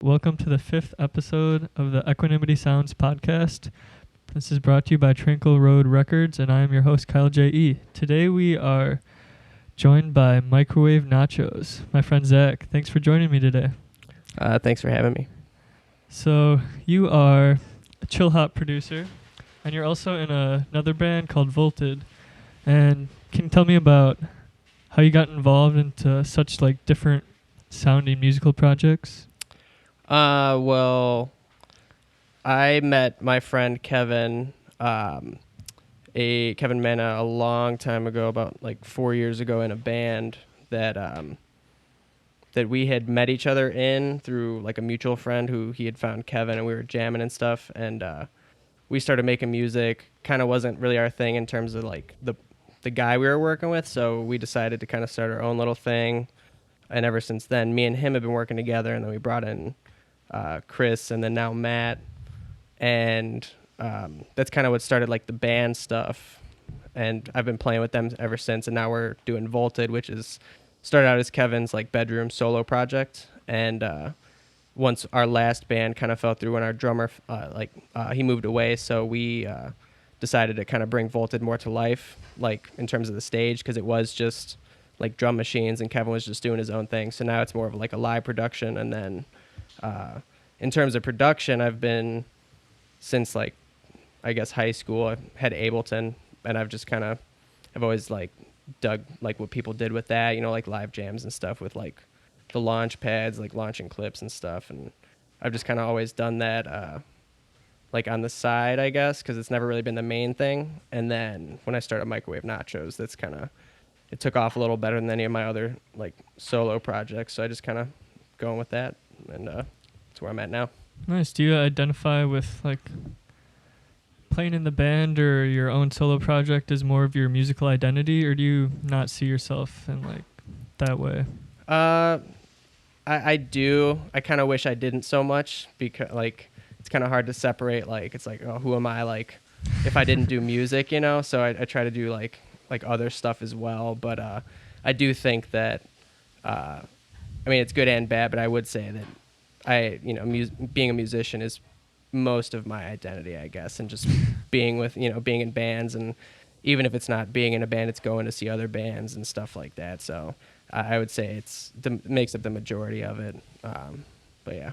Welcome to the 5th episode of the Equanimity Sounds podcast. This is brought to you by Tranquil Road Records, and I am your host, Kyle J.E. Today we are joined by Microwaved Nachos. My friend Zack, thanks for joining me today. Thanks for having me. So you are a chill hop producer, and you're also in another band called Volted. And can you tell me about how you got involved into such like different sounding musical projects? Well, I met my friend Kevin, Kevin Mena, a long time ago, about like 4 years ago, in a band that we had met each other in through like a mutual friend who he had found Kevin, and we were jamming and stuff, and we started making music. Kind of wasn't really our thing in terms of like the guy we were working with, so we decided to kind of start our own little thing. And ever since then, me and him have been working together, and then we brought in Chris, and then now Matt, and that's kind of what started like the band stuff. And I've been playing with them ever since, and now we're doing Volted, which is started out as Kevin's like bedroom solo project. And once our last band kind of fell through when our drummer he moved away, so we decided to kind of bring Volted more to life, like in terms of the stage, because it was just like drum machines and Kevin was just doing his own thing. So now it's more of like a live production. And then in terms of production, I've been since like I guess high school. I've had Ableton, and I've just kind of I've always like dug like what people did with that, you know, like live jams and stuff with like the launch pads, like launching clips and stuff. And I've just kind of always done that like on the side, I guess, because it's never really been the main thing. And then when I started Microwaved Nachos, that's kind of, it took off a little better than any of my other like solo projects. So I just kind of going with that, and that's where I'm at now. Nice. Do you identify with like playing in the band or your own solo project as more of your musical identity, or do you not see yourself in like that way? I do. I kind of wish I didn't so much, because like it's kind of hard to separate. Like it's like, oh, who am I? Like if I didn't do music, you know. So I try to do like other stuff as well. But I do think that I mean, it's good and bad. But I would say that being a musician is most of my identity, I guess, and just being in bands, and even if it's not being in a band, it's going to see other bands and stuff like that. So I would say makes up the majority of it. But yeah.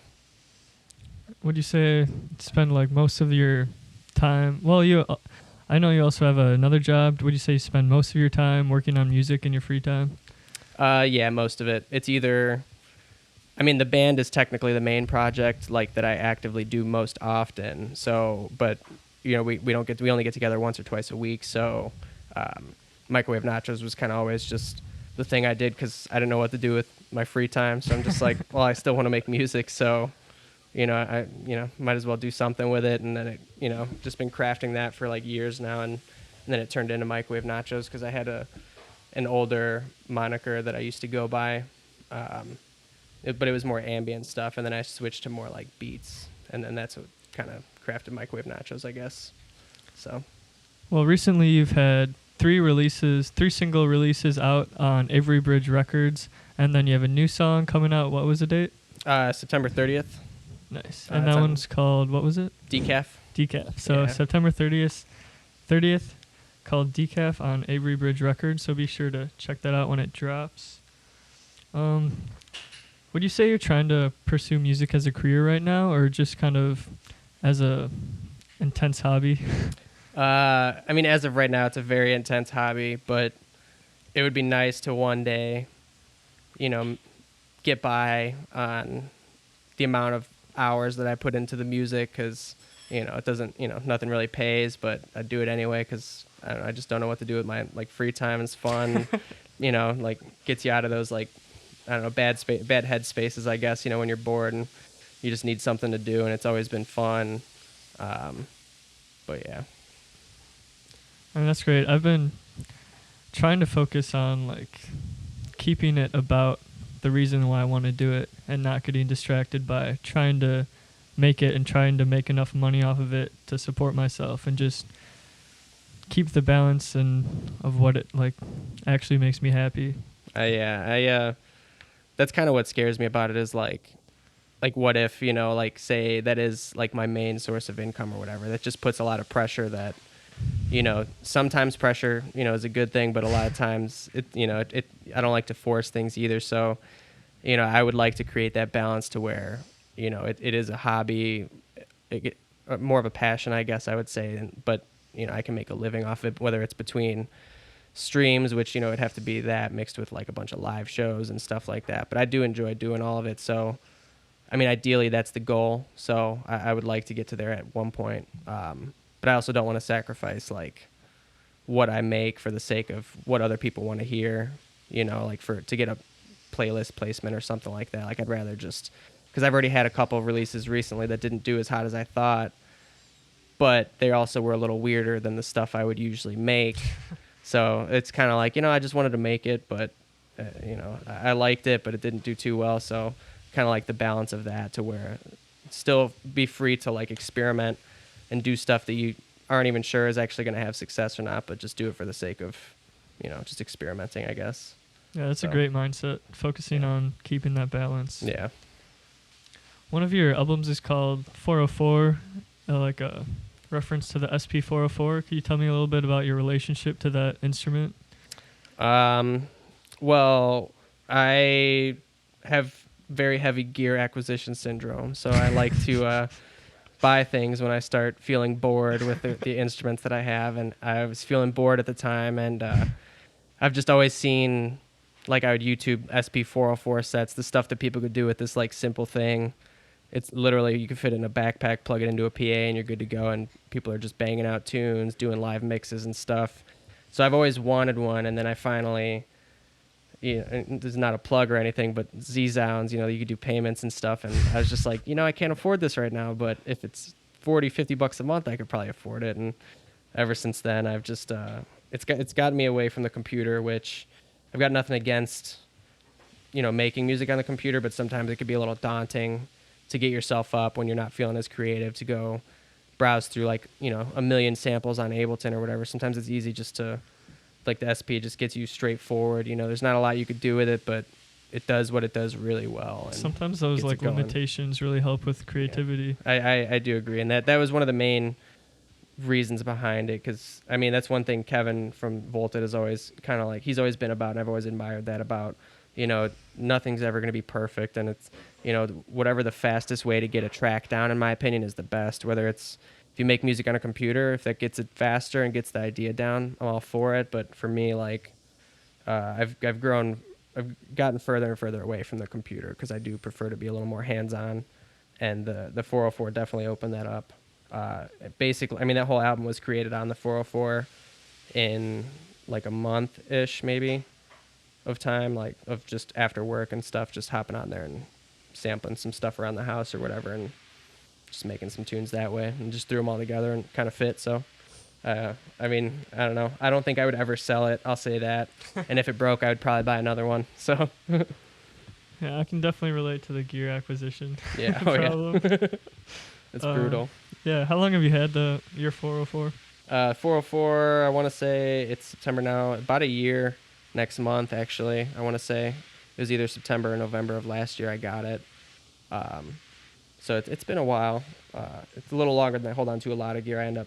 Would you say spend like most of your time? Well, I know you also have another job. Would you say you spend most of your time working on music in your free time? Yeah, most of it. It's either, I mean, the band is technically the main project, like that I actively do most often. So, but you know, we only get together once or twice a week. So, Microwave Nachos was kind of always just the thing I did because I didn't know what to do with my free time. So I'm just like, well, I still want to make music, so I might as well do something with it. And then it, just been crafting that for like years now, and then it turned into Microwave Nachos because I had an older moniker that I used to go by. But it was more ambient stuff, and then I switched to more like beats, and then that's what kind of crafted Microwave Nachos, I guess. So, well, recently you've had 3 single releases out on Avery Bridge Records, and then you have a new song coming out. What was the date? September 30th. Nice. And that one's called, what was it? Decaf. So yeah. September 30th, called Decaf on Avery Bridge Records. So be sure to check that out when it drops. Would you say you're trying to pursue music as a career right now, or just kind of as a intense hobby? I mean, as of right now, it's a very intense hobby, but it would be nice to one day, get by on the amount of hours that I put into the music, because, it doesn't, nothing really pays, but I do it anyway because I just don't know what to do with my like free time. It's fun, like gets you out of those like, I don't know, bad head spaces, I guess, when you're bored and you just need something to do, and it's always been fun. But yeah. I mean, that's great. I've been trying to focus on like keeping it about the reason why I want to do it, and not getting distracted by trying to make it and trying to make enough money off of it to support myself, and just keep the balance and of what it like actually makes me happy. I that's kind of what scares me about it is like what if, like say that is like my main source of income or whatever. That just puts a lot of pressure that, sometimes pressure, is a good thing, but a lot of times it I don't like to force things either. So, I would like to create that balance to where, it is a hobby, more of a passion, I guess I would say, but I can make a living off it, whether it's between streams, which it'd have to be that mixed with like a bunch of live shows and stuff like that. But I do enjoy doing all of it. So, I mean, ideally that's the goal. So I would like to get to there at one point. But I also don't want to sacrifice like what I make for the sake of what other people want to hear. Like to get a playlist placement or something like that. Like I'd rather just, because I've already had a couple of releases recently that didn't do as hot as I thought, but they also were a little weirder than the stuff I would usually make. So it's kind of like, I just wanted to make it, but, I liked it, but it didn't do too well. So kind of like the balance of that to where still be free to like experiment and do stuff that you aren't even sure is actually going to have success or not, but just do it for the sake of, just experimenting, I guess. Yeah, that's a great mindset, focusing on keeping that balance. Yeah. One of your albums is called 404, like a reference to the SP404. Can you tell me a little bit about your relationship to that instrument? Well, I have very heavy gear acquisition syndrome, so I like to buy things when I start feeling bored with the instruments that I have, and I was feeling bored at the time, and I've just always seen, like I would YouTube SP404 sets, the stuff that people could do with this like simple thing. It's literally, you can fit it in a backpack, plug it into a PA, and you're good to go, and people are just banging out tunes, doing live mixes and stuff. So I've always wanted one, and then I finally, this is not a plug or anything, but Z-Zounds, you could do payments and stuff, and I was just like, I can't afford this right now, but if it's $40-50 a month, I could probably afford it. And ever since then, I've just, it's gotten me away from the computer, which I've got nothing against, making music on the computer, but sometimes it could be a little daunting to get yourself up when you're not feeling as creative, to go browse through like, a million samples on Ableton or whatever. Sometimes it's easy just to, like the SP just gets you straightforward. There's not a lot you could do with it, but it does what it does really well. And sometimes those like limitations really help with creativity. Yeah. I do agree. And that was one of the main reasons behind it. Cause I mean, that's one thing Kevin from Volted is always kind of like, he's always been about, and I've always admired that about, nothing's ever going to be perfect. And it's, whatever the fastest way to get a track down, in my opinion, is the best. Whether it's, if you make music on a computer, if that gets it faster and gets the idea down, I'm all for it. But for me, like, I've gotten further and further away from the computer because I do prefer to be a little more hands-on. And the 404 definitely opened that up. Basically, I mean, that whole album was created on the 404 in like a month-ish, maybe, of time, like of just after work and stuff, just hopping on there and sampling some stuff around the house or whatever, and just making some tunes that way, and just threw them all together and kind of fit. So, I mean, I don't know. I don't think I would ever sell it. I'll say that. And if it broke, I would probably buy another one. So, yeah, I can definitely relate to the gear acquisition. Yeah, problem. Yeah. It's brutal. Yeah. How long have you had your 404? 404. I want to say it's September now. About a year. Next month, actually, I want to say it was either September or November of last year I got it. So it's been a while. It's a little longer than I hold on to a lot of gear. I end up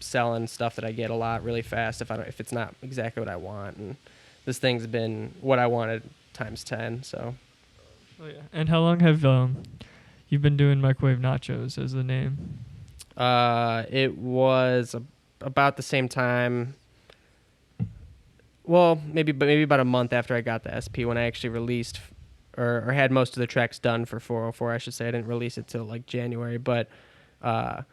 selling stuff that I get a lot really fast if it's not exactly what I want. And this thing's been what I wanted times 10. So. Oh yeah. And how long have you been doing Microwaved Nachos as the name? It was about the same time. Well, maybe about a month after I got the SP, when I actually released or had most of the tracks done for 404, I should say. I didn't release it till like January, but I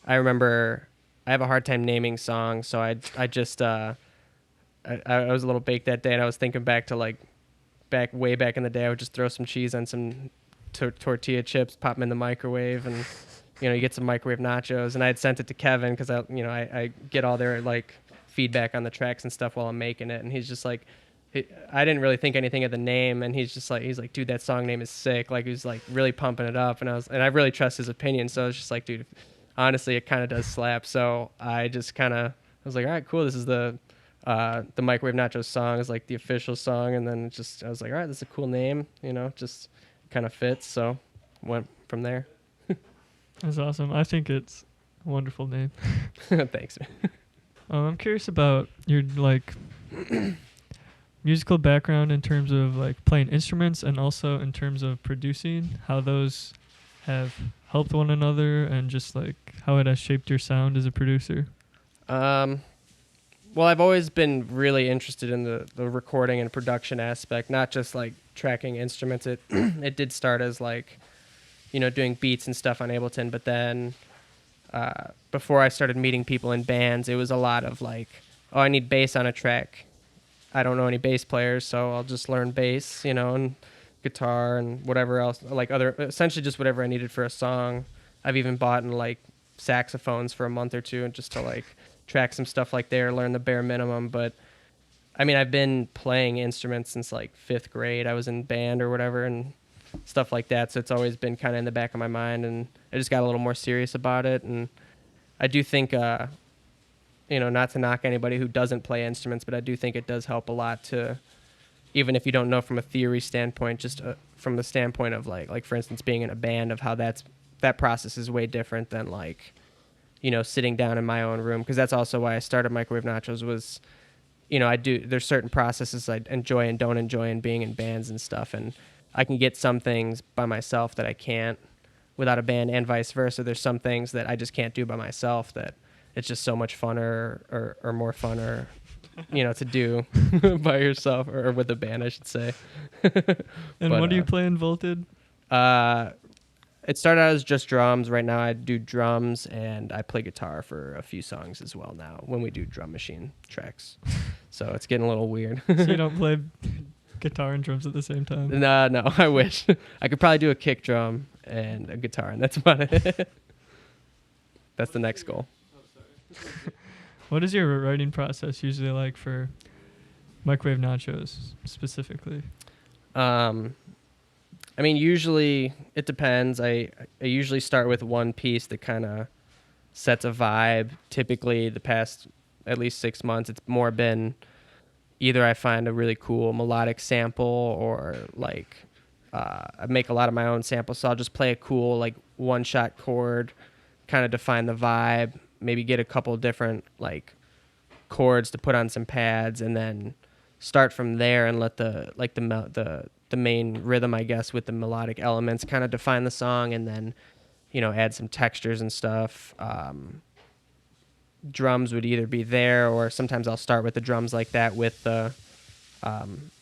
remember I have a hard time naming songs, so I just I was a little baked that day, and I was thinking back to way back in the day. I would just throw some cheese on some tortilla chips, pop them in the microwave, and you get some microwave nachos. And I had sent it to Kevin because I get all their like feedback on the tracks and stuff while I'm making it, and he's just like, I didn't really think anything of the name, and he's like, dude, that song name is sick. Like, he was like really pumping it up, and I really trust his opinion, so I was just like, dude, honestly, it kind of does slap. So I just I was like, all right, cool, this is the the Microwave Nachos song is like the official song, and then I was like, all right, that's a cool name, just kind of fits, so went from there. That's awesome. I think it's a wonderful name. Thanks. I'm curious about your like musical background in terms of like playing instruments and also in terms of producing, how those have helped one another and just like how it has shaped your sound as a producer. Well, I've always been really interested in the recording and production aspect, not just like tracking instruments. It it did start as like, doing beats and stuff on Ableton, but then before I started meeting people in bands, it was a lot of like, oh, I need bass on a track. I don't know any bass players, so I'll just learn bass, and guitar and whatever else, like essentially just whatever I needed for a song. I've even bought like saxophones for a month or two and just to like track some stuff like there, learn the bare minimum. But I mean, I've been playing instruments since like 5th grade. I was in band or whatever and stuff like that. So it's always been kind of in the back of my mind, and I just got a little more serious about it. And I do think, not to knock anybody who doesn't play instruments, but I do think it does help a lot to, even if you don't know from a theory standpoint, just from the standpoint of like for instance, being in a band, of how that process is way different than like, sitting down in my own room. Because that's also why I started Microwave Nachos was, there's certain processes I enjoy and don't enjoy in being in bands and stuff. And I can get some things by myself that I can't without a band, and vice versa. There's some things that I just can't do by myself that it's just so much funner or more funner, to do by yourself or with a band, I should say. And what do you play in Volted? It started out as just drums. Right now I do drums and I play guitar for a few songs as well now when we do drum machine tracks. So it's getting a little weird. So you don't play guitar and drums at the same time? No, I wish. I could probably do a kick drum and a guitar, and that's about it. That's the next goal. What is your writing process usually like for Microwave Nachos specifically? I mean, usually it depends. I usually start with one piece that kind of sets a vibe. Typically, the past at least 6 months, it's more been either I find a really cool melodic sample or like I make a lot of my own samples. So I'll just play a cool like one-shot chord, kind of define the vibe, maybe get a couple different like chords to put on some pads, and then start from there and let the main rhythm, I guess, with the melodic elements kind of define the song, and then add some textures and stuff. Drums would either be there, or sometimes I'll start with the drums like that with the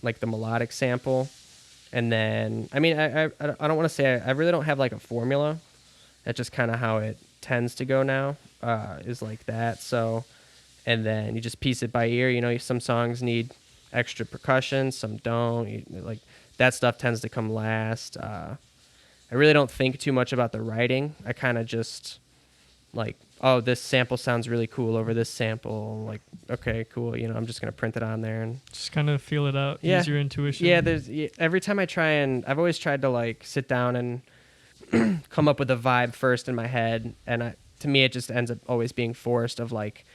like the melodic sample, and then I mean I don't want to say I really don't have like a formula. That's just kind of how it tends to go now, is like that. So, and then you just piece it by ear. Some songs need extra percussion, some don't. Like that stuff tends to come last. I really don't think too much about the writing. I kind of just like, oh, this sample sounds really cool over this sample. Like, okay, cool. I'm just gonna print it on there and just kind of feel it out. Yeah. Use your intuition. Yeah, every time I try, and I've always tried to like sit down and come up with a vibe first in my head, and to me it just ends up always being forced. Of like,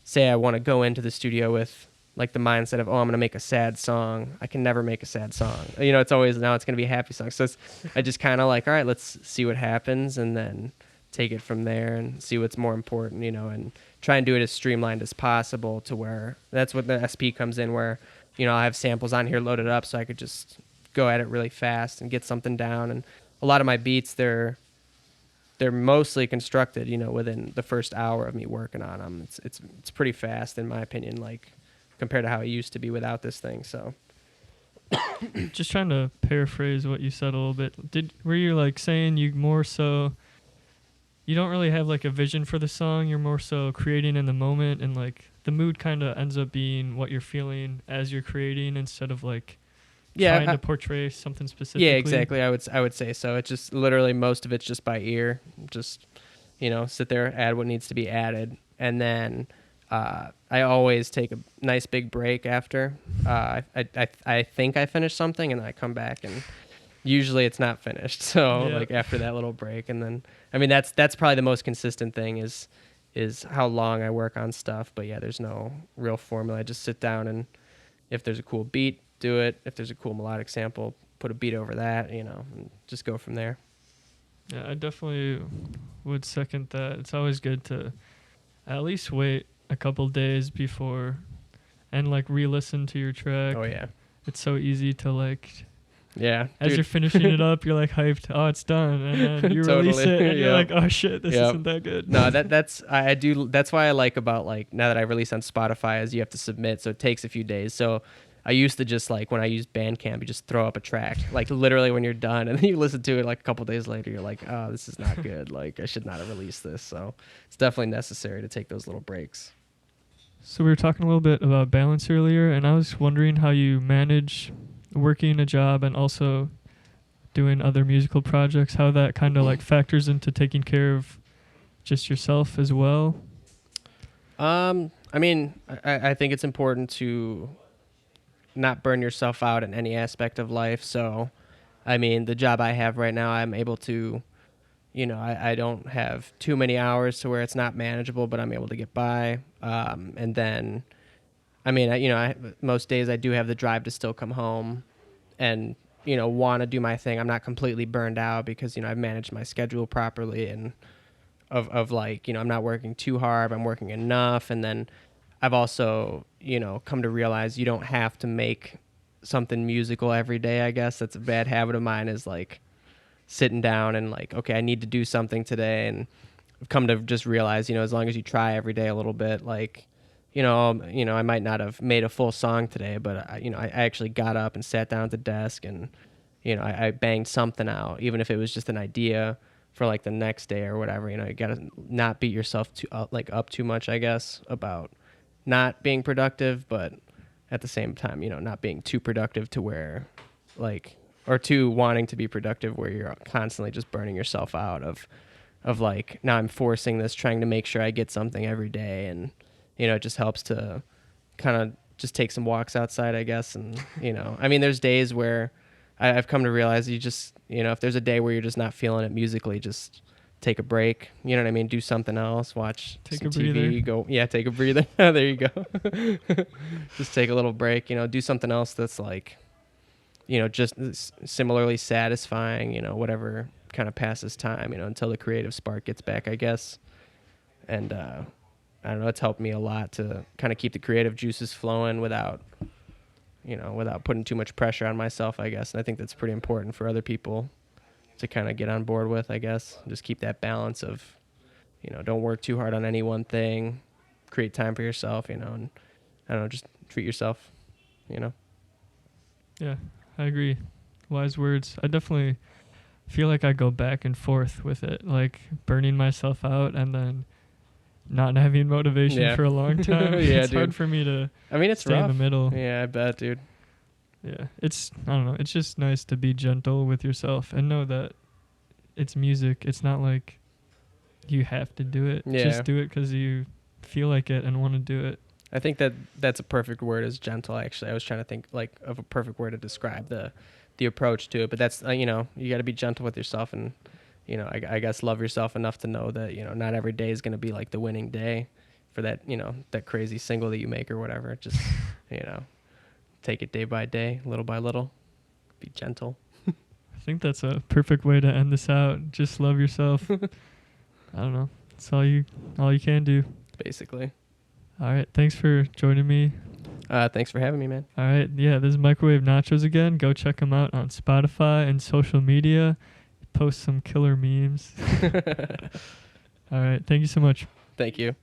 say I want to go into the studio with like the mindset of, oh, I'm going to make a sad song. I can never make a sad song. It's always, now it's going to be a happy song. So I just kind of like, all right, let's see what happens, and then take it from there and see what's more important, and try and do it as streamlined as possible, to where that's what the SP comes in, where, I have samples on here loaded up so I could just go at it really fast and get something down. And a lot of my beats, they're mostly constructed, within the first hour of me working on them. It's pretty fast in my opinion, like compared to how it used to be without this thing. So just trying to paraphrase what you said a little bit. Were you like saying you more so, you don't really have like a vision for the song, you're more so creating in the moment, and like the mood kind of ends up being what you're feeling as you're creating, instead of like trying to portray something specifically? Yeah, exactly. I would say so. It's just literally most of it's just by ear. Just, sit there, add what needs to be added, and then I always take a nice big break after. I think I finished something, and I come back, and usually it's not finished. So like after that little break, and then I mean that's probably the most consistent thing is is how long I work on stuff. But yeah, there's no real formula. I just sit down, and if there's a cool beat, do it. If there's a cool melodic sample, put a beat over that, and just go from there. Yeah, I definitely would second that. It's always good to at least wait a couple days before and like re-listen to your track. Oh yeah. It's so easy to like Yeah. as you're finishing it up, you're like hyped, oh it's done, and then you Totally. release it and you're Yep. like, oh shit, this Yep. isn't that good. No, I do. That's why I like about like now that I release on Spotify is you have to submit, so it takes a few days. So I used to just like when I used Bandcamp, you just throw up a track like literally when you're done, and then you listen to it like a couple days later, you're like, oh, this is not good. Like I should not have released this. So it's definitely necessary to take those little breaks. So we were talking a little bit about balance earlier, and I was wondering how you manage working a job and also doing other musical projects, how that kind of like factors into taking care of just yourself as well. I mean, I think it's important to not burn yourself out in any aspect of life. So, I mean, the job I have right now, I'm able to, I don't have too many hours to where it's not manageable, but I'm able to get by. And then, I mean, most days I do have the drive to still come home and, want to do my thing. I'm not completely burned out because, I've managed my schedule properly and of like, I'm not working too hard, I'm working enough. And then I've also, come to realize you don't have to make something musical every day, I guess. That's a bad habit of mine is like sitting down and like, okay, I need to do something today. And I've come to just realize, as long as you try every day a little bit, like, I might not have made a full song today, but I actually got up and sat down at the desk and, I banged something out, even if it was just an idea for like the next day or whatever. You got to not beat yourself up too much, I guess, about not being productive, but at the same time, not being too productive to where like, or too wanting to be productive where you're constantly just burning yourself out of like, now I'm forcing this, trying to make sure I get something every day. And, it just helps to kind of just take some walks outside, I guess. And, I mean, there's days where I've come to realize you just, if there's a day where you're just not feeling it musically, just take a break. You know what I mean? Do something else. Watch Take some a TV. breather. Take a breather. There you go. Just take a little break. Do something else that's like, just similarly satisfying. Whatever kind of passes time. Until the creative spark gets back, I guess. And I don't know. It's helped me a lot to kind of keep the creative juices flowing without putting too much pressure on myself, I guess. And I think that's pretty important for other people to kind of get on board with, I guess. Just keep that balance of, don't work too hard on any one thing, create time for yourself, and I don't know, just treat yourself, Yeah, I agree. Wise words. I definitely feel like I go back and forth with it, like burning myself out and then not having motivation for a long time. Yeah, it's hard for me to it's stay rough. in the middle. Yeah, I bet, dude. Yeah, I don't know, it's just nice to be gentle with yourself and know that it's music. It's not like you have to do it. Yeah. Just do it because you feel like it and want to do it. I think that's a perfect word, is gentle. Actually, I was trying to think like of a perfect word to describe the approach to it. But that's you got to be gentle with yourself, and I guess love yourself enough to know that not every day is going to be like the winning day for that that crazy single that you make or whatever. Just take it day by day, little by little. Be gentle. I think that's a perfect way to end this out. Just love yourself. I don't know. It's all you can do. Basically. All right. Thanks for joining me. Thanks for having me, man. All right. Yeah, this is Microwaved Nachos again. Go check them out on Spotify and social media. Post some killer memes. All right. Thank you so much. Thank you.